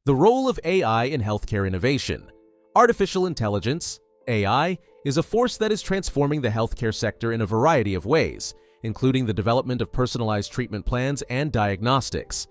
The role of AI in healthcare innovation. Artificial intelligence, AI, is a force that is transforming the healthcare sector in a variety of ways, including the development of personalized treatment plans and diagnostics.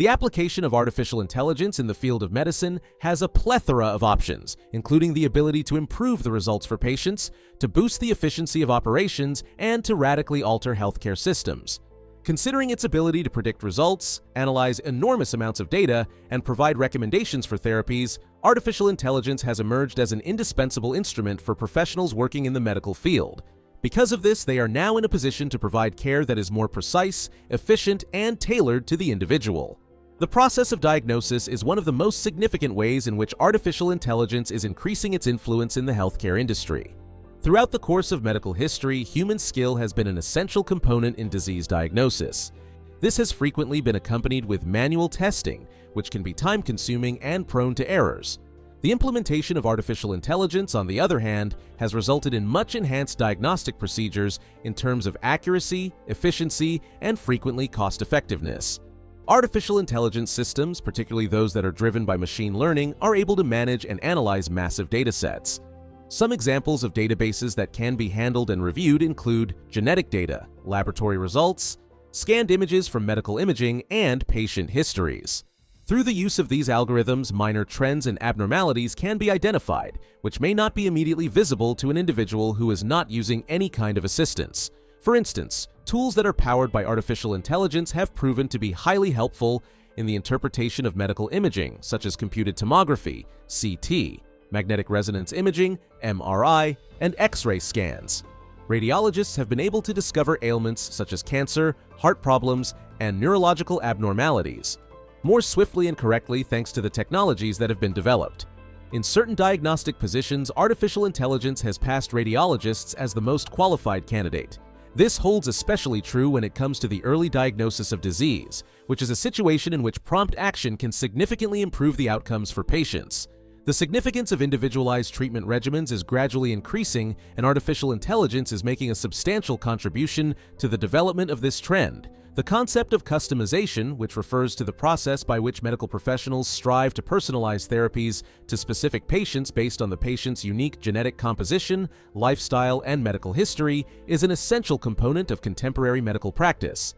The application of artificial intelligence in the field of medicine has a plethora of options, including the ability to improve the results for patients, to boost the efficiency of operations, and to radically alter healthcare systems. Considering its ability to predict results, analyze enormous amounts of data, and provide recommendations for therapies, artificial intelligence has emerged as an indispensable instrument for professionals working in the medical field. Because of this, they are now in a position to provide care that is more precise, efficient, and tailored to the individual. The process of diagnosis is one of the most significant ways in which artificial intelligence is increasing its influence in the healthcare industry. Throughout the course of medical history, human skill has been an essential component in disease diagnosis. This has frequently been accompanied with manual testing, which can be time-consuming and prone to errors. The implementation of artificial intelligence, on the other hand, has resulted in much enhanced diagnostic procedures in terms of accuracy, efficiency, and frequently cost-effectiveness. Artificial intelligence systems, particularly those that are driven by machine learning, are able to manage and analyze massive datasets. Some examples of databases that can be handled and reviewed include genetic data, laboratory results, scanned images from medical imaging, and patient histories. Through the use of these algorithms, minor trends and abnormalities can be identified, which may not be immediately visible to an individual who is not using any kind of assistance. For instance, tools that are powered by artificial intelligence have proven to be highly helpful in the interpretation of medical imaging, such as computed tomography, CT, magnetic resonance imaging, MRI, and X-ray scans. Radiologists have been able to discover ailments such as cancer, heart problems, and neurological abnormalities more swiftly and correctly thanks to the technologies that have been developed. In certain diagnostic positions, artificial intelligence has passed radiologists as the most qualified candidate. This holds especially true when it comes to the early diagnosis of disease, which is a situation in which prompt action can significantly improve the outcomes for patients. The significance of individualized treatment regimens is gradually increasing, and artificial intelligence is making a substantial contribution to the development of this trend. The concept of customization, which refers to the process by which medical professionals strive to personalize therapies to specific patients based on the patient's unique genetic composition, lifestyle, and medical history, is an essential component of contemporary medical practice.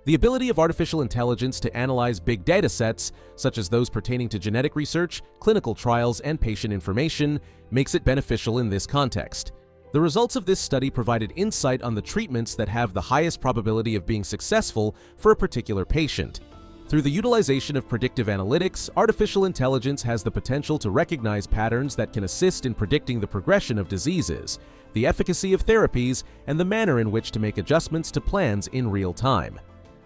The ability of artificial intelligence to analyze big data sets, such as those pertaining to genetic research, clinical trials, and patient information, makes it beneficial in this context. The results of this study provided insight on the treatments that have the highest probability of being successful for a particular patient. Through the utilization of predictive analytics, artificial intelligence has the potential to recognize patterns that can assist in predicting the progression of diseases, the efficacy of therapies, and the manner in which to make adjustments to plans in real time.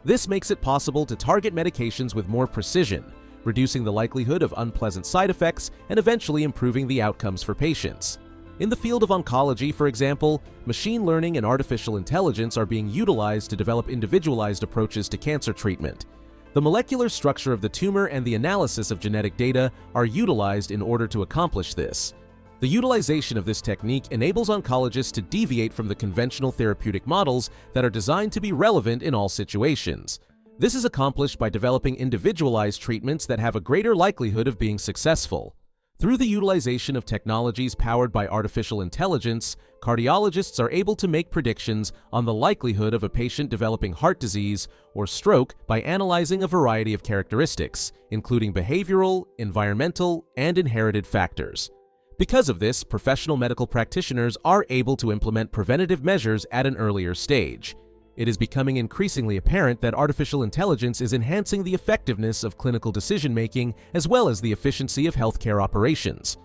This makes it possible to target medications with more precision, reducing the likelihood of unpleasant side effects and eventually improving the outcomes for patients. In the field of oncology, for example, machine learning and artificial intelligence are being utilized to develop individualized approaches to cancer treatment. The molecular structure of the tumor and the analysis of genetic data are utilized in order to accomplish this. The utilization of this technique enables oncologists to deviate from the conventional therapeutic models that are designed to be relevant in all situations. This is accomplished by developing individualized treatments that have a greater likelihood of being successful. Through the utilization of technologies powered by artificial intelligence, cardiologists are able to make predictions on the likelihood of a patient developing heart disease or stroke by analyzing a variety of characteristics, including behavioral, environmental, and inherited factors. Because of this, professional medical practitioners are able to implement preventative measures at an earlier stage. It is becoming increasingly apparent that artificial intelligence is enhancing the effectiveness of clinical decision-making as well as the efficiency of healthcare operations.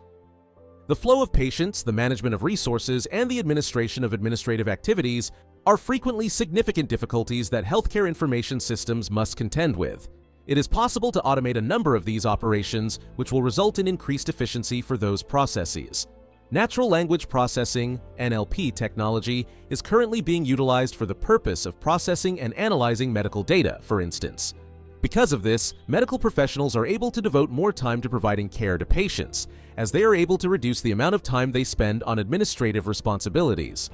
The flow of patients, the management of resources, and the administration of administrative activities are frequently significant difficulties that healthcare information systems must contend with. It is possible to automate a number of these operations, which will result in increased efficiency for those processes. Natural language processing, NLP technology, is currently being utilized for the purpose of processing and analyzing medical data, for instance. Because of this, medical professionals are able to devote more time to providing care to patients, as they are able to reduce the amount of time they spend on administrative responsibilities.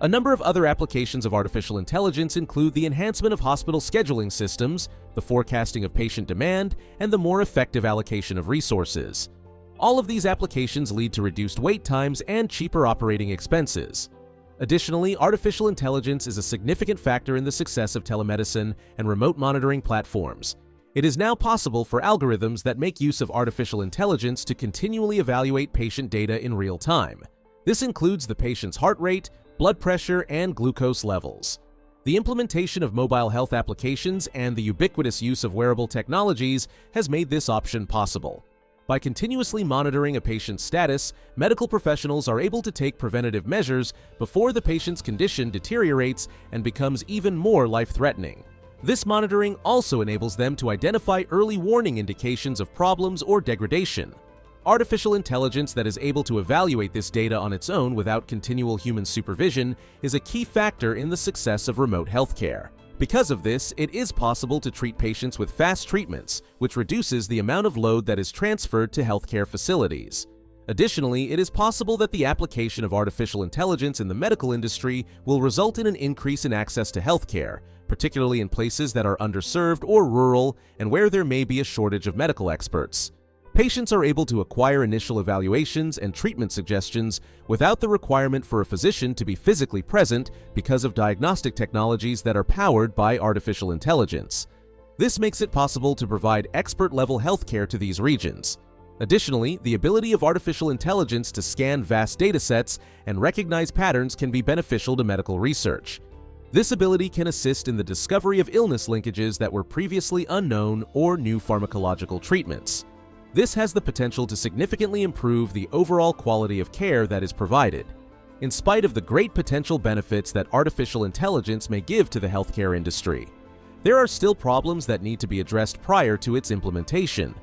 A number of other applications of artificial intelligence include the enhancement of hospital scheduling systems, the forecasting of patient demand, and the more effective allocation of resources. All of these applications lead to reduced wait times and cheaper operating expenses. Additionally, artificial intelligence is a significant factor in the success of telemedicine and remote monitoring platforms. It is now possible for algorithms that make use of artificial intelligence to continually evaluate patient data in real time. This includes the patient's heart rate, blood pressure, and glucose levels. The implementation of mobile health applications and the ubiquitous use of wearable technologies has made this option possible. By continuously monitoring a patient's status, medical professionals are able to take preventative measures before the patient's condition deteriorates and becomes even more life-threatening. This monitoring also enables them to identify early warning indications of problems or degradation. Artificial intelligence that is able to evaluate this data on its own without continual human supervision is a key factor in the success of remote healthcare. Because of this, it is possible to treat patients with fast treatments, which reduces the amount of load that is transferred to healthcare facilities. Additionally, it is possible that the application of artificial intelligence in the medical industry will result in an increase in access to healthcare, particularly in places that are underserved or rural and where there may be a shortage of medical experts. Patients are able to acquire initial evaluations and treatment suggestions without the requirement for a physician to be physically present because of diagnostic technologies that are powered by artificial intelligence. This makes it possible to provide expert-level healthcare to these regions. Additionally, the ability of artificial intelligence to scan vast datasets and recognize patterns can be beneficial to medical research. This ability can assist in the discovery of illness linkages that were previously unknown or new pharmacological treatments. This has the potential to significantly improve the overall quality of care that is provided. In spite of the great potential benefits that artificial intelligence may give to the healthcare industry, there are still problems that need to be addressed prior to its implementation.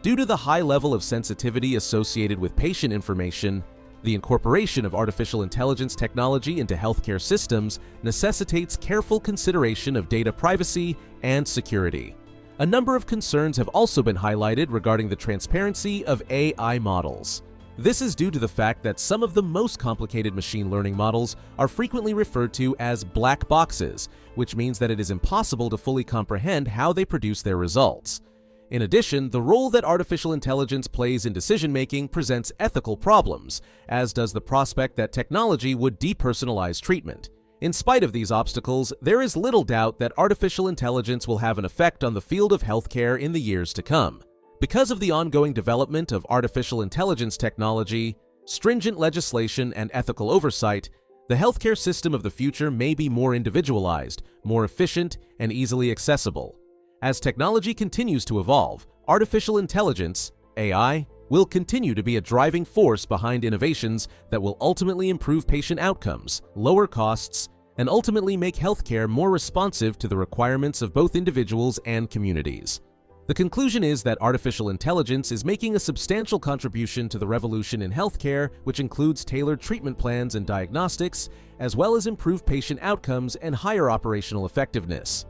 Due to the high level of sensitivity associated with patient information, the incorporation of artificial intelligence technology into healthcare systems necessitates careful consideration of data privacy and security. A number of concerns have also been highlighted regarding the transparency of AI models. This is due to the fact that some of the most complicated machine learning models are frequently referred to as black boxes, which means that it is impossible to fully comprehend how they produce their results. In addition, the role that artificial intelligence plays in decision-making presents ethical problems, as does the prospect that technology would depersonalize treatment. In spite of these obstacles, there is little doubt that artificial intelligence will have an effect on the field of healthcare in the years to come. Because of the ongoing development of artificial intelligence technology, stringent legislation, and ethical oversight, the healthcare system of the future may be more individualized, more efficient, and easily accessible. As technology continues to evolve, artificial intelligence, AI, will continue to be a driving force behind innovations that will ultimately improve patient outcomes, lower costs, and ultimately make healthcare more responsive to the requirements of both individuals and communities. The conclusion is that artificial intelligence is making a substantial contribution to the revolution in healthcare, which includes tailored treatment plans and diagnostics, as well as improved patient outcomes and higher operational effectiveness.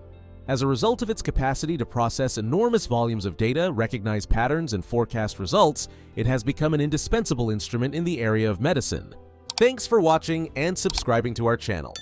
As a result of its capacity to process enormous volumes of data, recognize patterns, and forecast results, it has become an indispensable instrument in the area of medicine. Thanks for watching and subscribing to our channel.